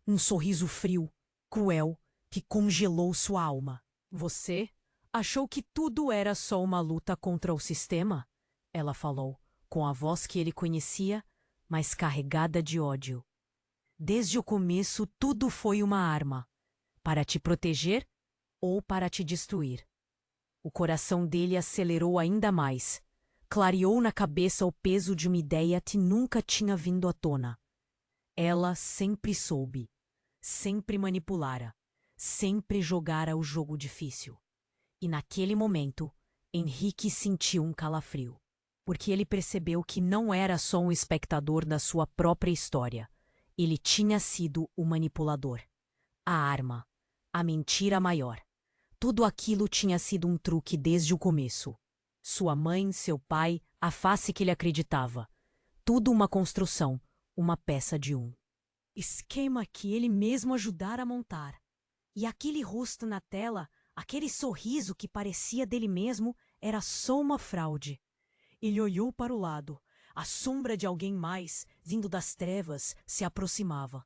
Speaker 1: um sorriso frio, cruel, que congelou sua alma. Você achou que tudo era só uma luta contra o sistema? Ela falou, com a voz que ele conhecia, mas carregada de ódio. Desde o começo, tudo foi uma arma. Para te proteger ou para te destruir. O coração dele acelerou ainda mais. Clareou na cabeça o peso de uma ideia que nunca tinha vindo à tona. Ela sempre soube, sempre manipulara, sempre jogara o jogo difícil. E naquele momento, Henrique sentiu um calafrio, porque ele percebeu que não era só um espectador da sua própria história. Ele tinha sido o manipulador, a arma, a mentira maior. Tudo aquilo tinha sido um truque desde o começo. Sua mãe, seu pai, a face que ele acreditava. Tudo uma construção, uma peça de um esquema que ele mesmo ajudara a montar. E aquele rosto na tela, aquele sorriso que parecia dele mesmo, era só uma fraude. Ele olhou para o lado. A sombra de alguém mais, vindo das trevas, se aproximava.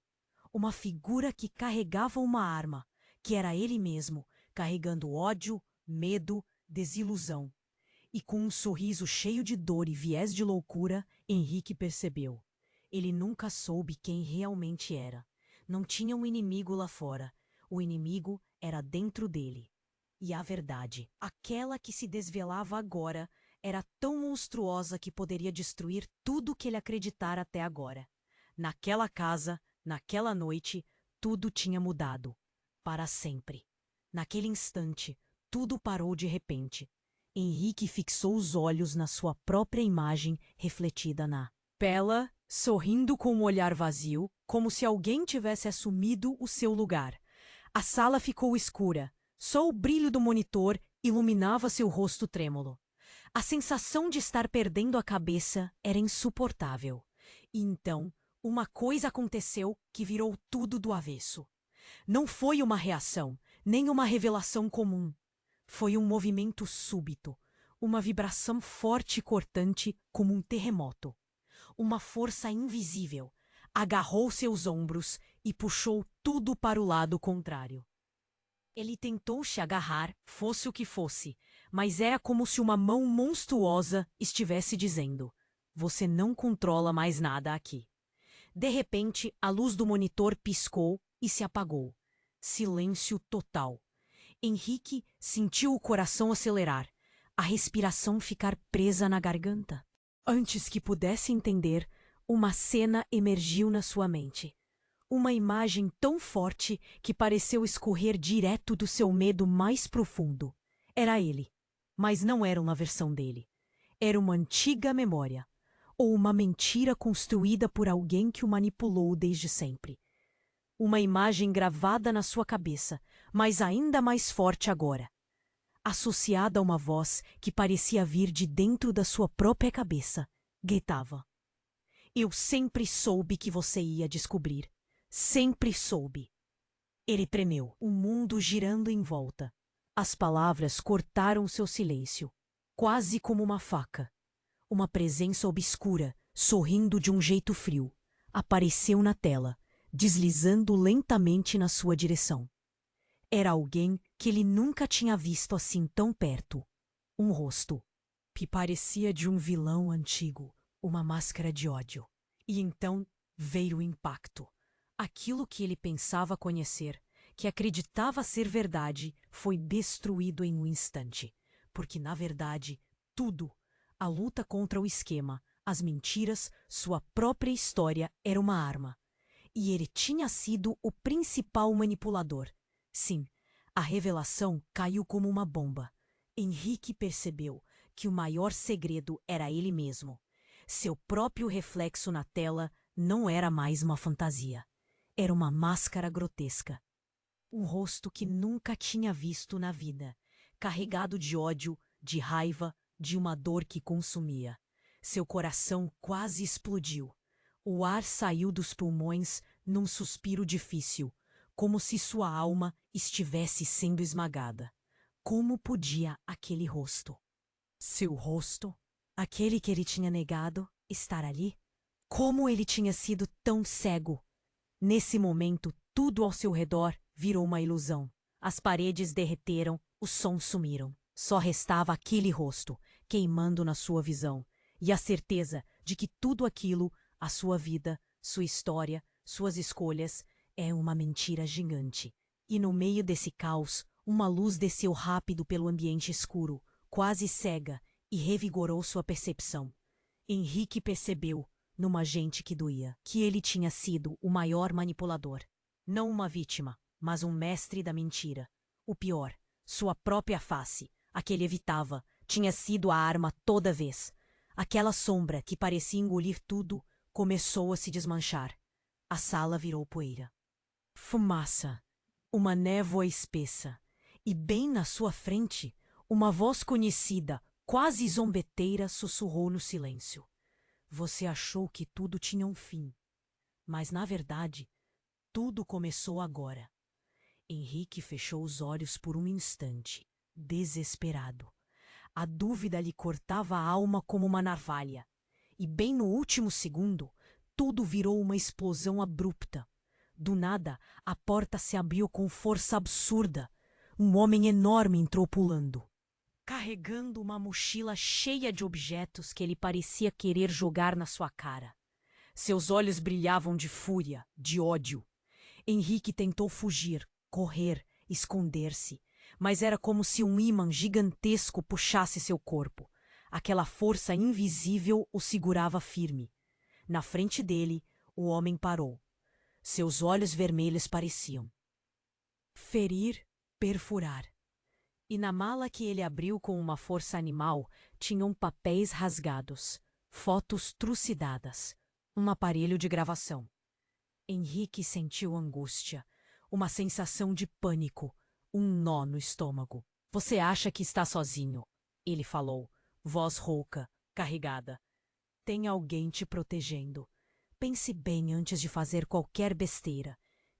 Speaker 1: Uma figura que carregava uma arma, que era ele mesmo, carregando ódio, medo, desilusão. E com um sorriso cheio de dor e viés de loucura, Henrique percebeu. Ele nunca soube quem realmente era. Não tinha um inimigo lá fora. O inimigo era dentro dele. E a verdade, aquela que se desvelava agora, era tão monstruosa que poderia destruir tudo que ele acreditara até agora. Naquela casa, naquela noite, tudo tinha mudado. Para sempre. Naquele instante, tudo parou de repente. Henrique fixou os olhos na sua própria imagem refletida na tela, sorrindo com um olhar vazio, como se alguém tivesse assumido o seu lugar. A sala ficou escura. Só o brilho do monitor iluminava seu rosto trêmulo. A sensação de estar perdendo a cabeça era insuportável. E então, uma coisa aconteceu que virou tudo do avesso. Não foi uma reação, nem uma revelação comum. Foi um movimento súbito, uma vibração forte e cortante como um terremoto. Uma força invisível agarrou seus ombros e puxou tudo para o lado contrário. Ele tentou se agarrar, fosse o que fosse, mas era como se uma mão monstruosa estivesse dizendo: "Você não controla mais nada aqui." De repente, a luz do monitor piscou e se apagou. Silêncio total. Henrique sentiu o coração acelerar, a respiração ficar presa na garganta. Antes que pudesse entender, uma cena emergiu na sua mente. Uma imagem tão forte que pareceu escorrer direto do seu medo mais profundo. Era ele, mas não era uma versão dele. Era uma antiga memória. ou uma mentira construída por alguém que o manipulou desde sempre. Uma imagem gravada na sua cabeça, mas ainda mais forte agora, associada a uma voz que parecia vir de dentro da sua própria cabeça, gritava: "Eu sempre soube que você ia descobrir. Sempre soube." Ele tremeu, o mundo girando em volta. As palavras cortaram seu silêncio, quase como uma faca. Uma presença obscura, sorrindo de um jeito frio, apareceu na tela, deslizando lentamente na sua direção. Era alguém que ele nunca tinha visto assim tão perto. Um rosto que parecia de um vilão antigo, uma máscara de ódio. E então veio o impacto. Aquilo que ele pensava conhecer, que acreditava ser verdade, foi destruído em um instante. Porque, na verdade, tudo, a luta contra o esquema, as mentiras, sua própria história, era uma arma. E ele tinha sido o principal manipulador. Sim, a revelação caiu como uma bomba. Henrique percebeu que o maior segredo era ele mesmo. Seu próprio reflexo na tela não era mais uma fantasia. Era uma máscara grotesca. Um rosto que nunca tinha visto na vida, carregado de ódio, de raiva, de uma dor que consumia. Seu coração quase explodiu. O ar saiu dos pulmões num suspiro difícil, como se sua alma estivesse sendo esmagada. Como podia aquele rosto? Seu rosto? Aquele que ele tinha negado estar ali? Como ele tinha sido tão cego? Nesse momento, tudo ao seu redor virou uma ilusão. As paredes derreteram, os sons sumiram. Só restava aquele rosto, queimando na sua visão, e a certeza de que tudo aquilo, a sua vida, sua história, suas escolhas, é uma mentira gigante. E no meio desse caos, uma luz desceu rápido pelo ambiente escuro, quase cega, e revigorou sua percepção. Henrique percebeu, numa gente que doía, que ele tinha sido o maior manipulador. Não uma vítima, mas um mestre da mentira. O pior, sua própria face, a que ele evitava, tinha sido a arma toda vez. Aquela sombra que parecia engolir tudo começou a se desmanchar. A sala virou poeira. Fumaça. Uma névoa espessa. E bem na sua frente, uma voz conhecida, quase zombeteira, sussurrou no silêncio. Você achou que tudo tinha um fim. Mas, na verdade, tudo começou agora. Henrique fechou os olhos por um instante, desesperado. A dúvida lhe cortava a alma como uma navalha. E bem no último segundo, tudo virou uma explosão abrupta. Do nada, a porta se abriu com força absurda. Um homem enorme entrou pulando, carregando uma mochila cheia de objetos que ele parecia querer jogar na sua cara. Seus olhos brilhavam de fúria, de ódio. Henrique tentou fugir, correr, esconder-se, mas era como se um ímã gigantesco puxasse seu corpo. Aquela força invisível o segurava firme. Na frente dele, o homem parou. Seus olhos vermelhos pareciam ferir, perfurar. E na mala que ele abriu com uma força animal, tinham papéis rasgados, fotos trucidadas, um aparelho de gravação. Henrique sentiu angústia, uma sensação de pânico, um nó no estômago. Você acha que está sozinho? Ele falou, voz rouca, carregada. Tem alguém te protegendo. Pense bem antes de fazer qualquer besteira.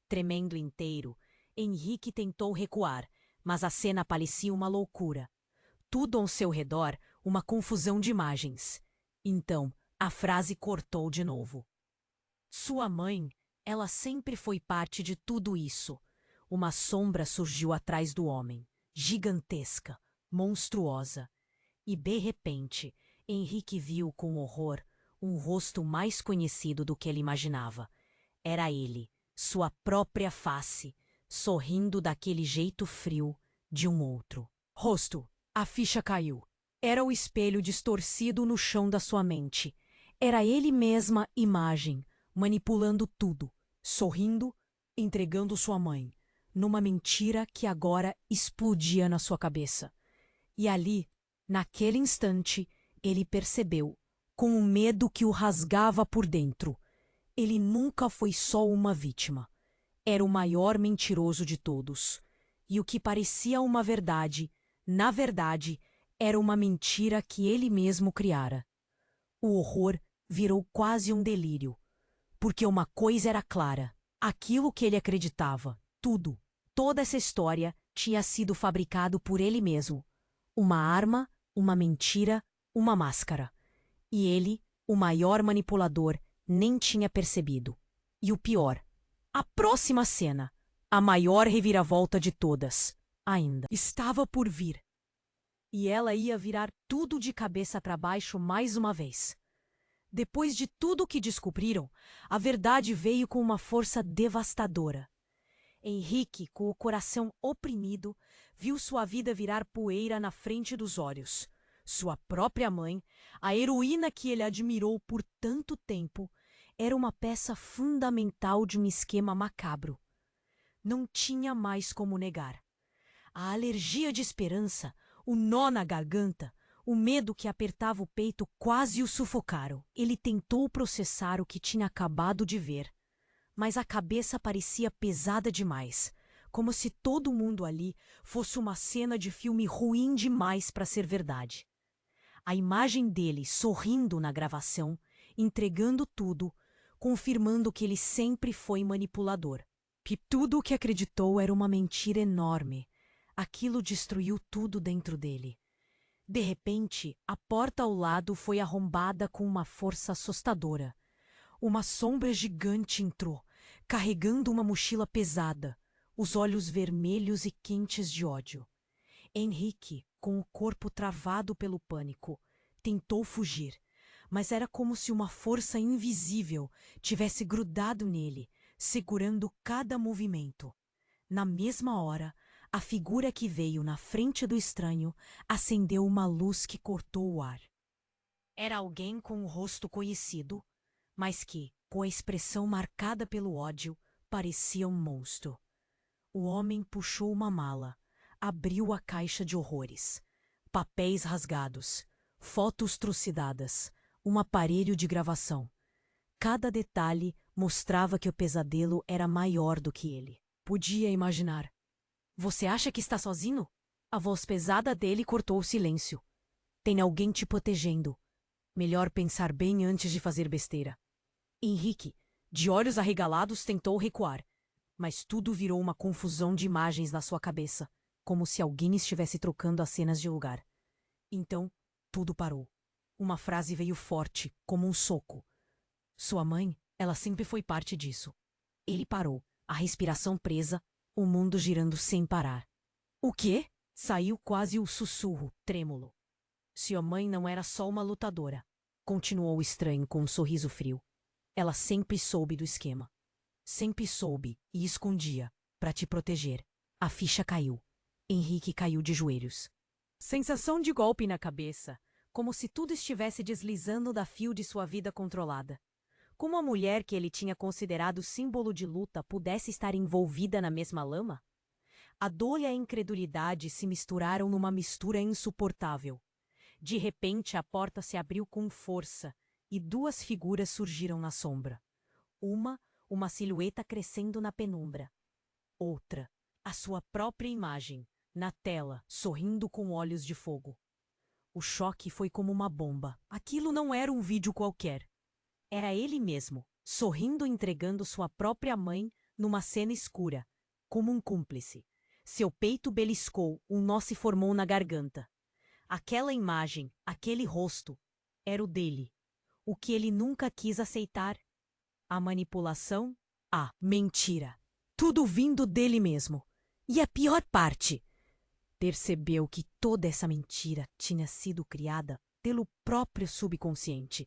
Speaker 1: Tremendo inteiro, Henrique tentou recuar, mas a cena parecia uma loucura. Tudo ao seu redor, uma confusão de imagens. Então, a frase cortou de novo. Sua mãe, ela sempre foi parte de tudo isso. Uma sombra surgiu atrás do homem, gigantesca, monstruosa. E de repente, Henrique viu com horror um rosto mais conhecido do que ele imaginava. Era ele, sua própria face, sorrindo daquele jeito frio de um outro rosto. A ficha caiu. Era o espelho distorcido no chão da sua mente. Era ele mesma imagem, manipulando tudo, sorrindo, entregando sua mãe, numa mentira que agora explodia na sua cabeça. E ali, naquele instante, ele percebeu com um medo que o rasgava por dentro. Ele nunca foi só uma vítima. Era o maior mentiroso de todos. E o que parecia uma verdade, na verdade, era uma mentira que ele mesmo criara. O horror virou quase um delírio. Porque uma coisa era clara: aquilo que ele acreditava, tudo, toda essa história, tinha sido fabricado por ele mesmo. Uma arma, uma mentira, uma máscara. E ele, o maior manipulador, nem tinha percebido. E o pior, a próxima cena, a maior reviravolta de todas, ainda estava por vir. E ela ia virar tudo de cabeça para baixo mais uma vez. Depois de tudo o que descobriram, a verdade veio com uma força devastadora. Henrique, com o coração oprimido, viu sua vida virar poeira na frente dos olhos. Sua própria mãe, a heroína que ele admirou por tanto tempo, era uma peça fundamental de um esquema macabro. Não tinha mais como negar. A alergia de esperança, o nó na garganta, o medo que apertava o peito quase o sufocaram. Ele tentou processar o que tinha acabado de ver, mas a cabeça parecia pesada demais, como se todo mundo ali fosse uma cena de filme ruim demais para ser verdade. A imagem dele sorrindo na gravação, entregando tudo, confirmando que ele sempre foi manipulador. Que tudo o que acreditou era uma mentira enorme. Aquilo destruiu tudo dentro dele. De repente, a porta ao lado foi arrombada com uma força assustadora. Uma sombra gigante entrou, carregando uma mochila pesada, os olhos vermelhos e quentes de ódio. Henrique, com o corpo travado pelo pânico, tentou fugir, mas era como se uma força invisível tivesse grudado nele, segurando cada movimento. Na mesma hora, a figura que veio na frente do estranho acendeu uma luz que cortou o ar. Era alguém com o rosto conhecido, mas que, com a expressão marcada pelo ódio, parecia um monstro. O homem puxou uma mala, abriu a caixa de horrores. Papéis rasgados, fotos trucidadas, um aparelho de gravação. Cada detalhe mostrava que o pesadelo era maior do que ele. Podia imaginar. Você acha que está sozinho? A voz pesada dele cortou o silêncio. Tem alguém te protegendo. Melhor pensar bem antes de fazer besteira. Henrique, de olhos arregalados, tentou recuar, mas tudo virou uma confusão de imagens na sua cabeça, como se alguém estivesse trocando as cenas de lugar. Então, tudo parou. Uma frase veio forte, como um soco. Sua mãe, ela sempre foi parte disso. Ele parou, a respiração presa, o mundo girando sem parar. O quê? Saiu quase o sussurro, trêmulo. Sua mãe não era só uma lutadora, continuou o estranho com um sorriso frio. Ela sempre soube do esquema. Sempre soube e escondia, para te proteger. A ficha caiu. Henrique caiu de joelhos. Sensação de golpe na cabeça, como se tudo estivesse deslizando da fio de sua vida controlada. Como a mulher que ele tinha considerado símbolo de luta pudesse estar envolvida na mesma lama? A dor e a incredulidade se misturaram numa mistura insuportável. De repente, a porta se abriu com força e duas figuras surgiram na sombra. Uma silhueta crescendo na penumbra. Outra, a sua própria imagem, na tela, sorrindo com olhos de fogo. O choque foi como uma bomba. Aquilo não era um vídeo qualquer. Era ele mesmo, sorrindo e entregando sua própria mãe numa cena escura, como um cúmplice. Seu peito beliscou, um nó se formou na garganta. Aquela imagem, aquele rosto, era o dele. O que ele nunca quis aceitar. A manipulação, a mentira. Tudo vindo dele mesmo. E a pior parte, percebeu que toda essa mentira tinha sido criada pelo próprio subconsciente.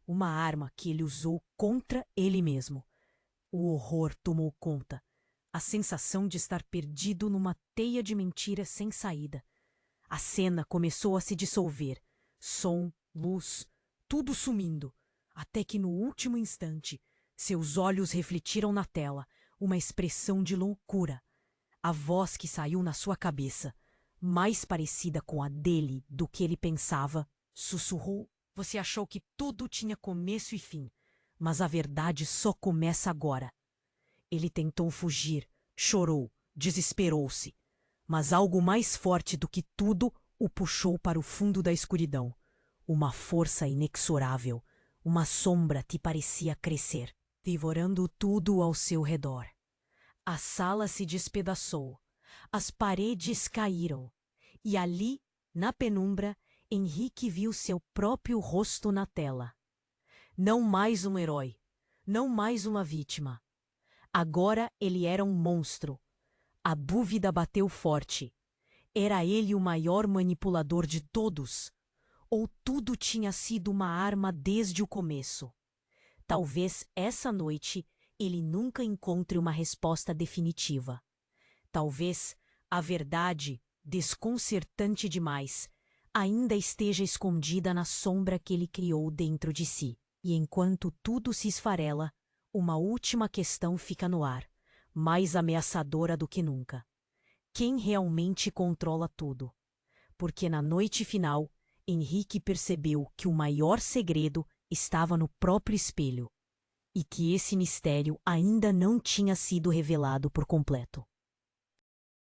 Speaker 1: Uma arma que ele usou contra ele mesmo. O horror tomou conta. A sensação de estar perdido numa teia de mentiras sem saída. A cena começou a se dissolver. Som, luz, tudo sumindo. Até que no último instante, seus olhos refletiram na tela uma expressão de loucura. A voz que saiu na sua cabeça, mais parecida com a dele do que ele pensava, sussurrou Você achou que tudo tinha começo e fim, mas a verdade só começa agora. Ele tentou fugir, chorou, desesperou-se, mas algo mais forte do que tudo o puxou para o fundo da escuridão. Uma força inexorável, uma sombra que parecia crescer, devorando tudo ao seu redor. A sala se despedaçou, as paredes caíram, e ali, na penumbra, Henrique viu seu próprio rosto na tela. Não mais um herói, não mais uma vítima. Agora ele era um monstro. A dúvida bateu forte. Era ele o maior manipulador de todos? Ou tudo tinha sido uma arma desde o começo? Talvez essa noite ele nunca encontre uma resposta definitiva. Talvez a verdade, desconcertante demais, ainda esteja escondida na sombra que ele criou dentro de si. E enquanto tudo se esfarela, uma última questão fica no ar, mais ameaçadora do que nunca. Quem realmente controla tudo? Porque na noite final, Henrique percebeu que o maior segredo estava no próprio espelho, e que esse mistério ainda não tinha sido revelado por completo.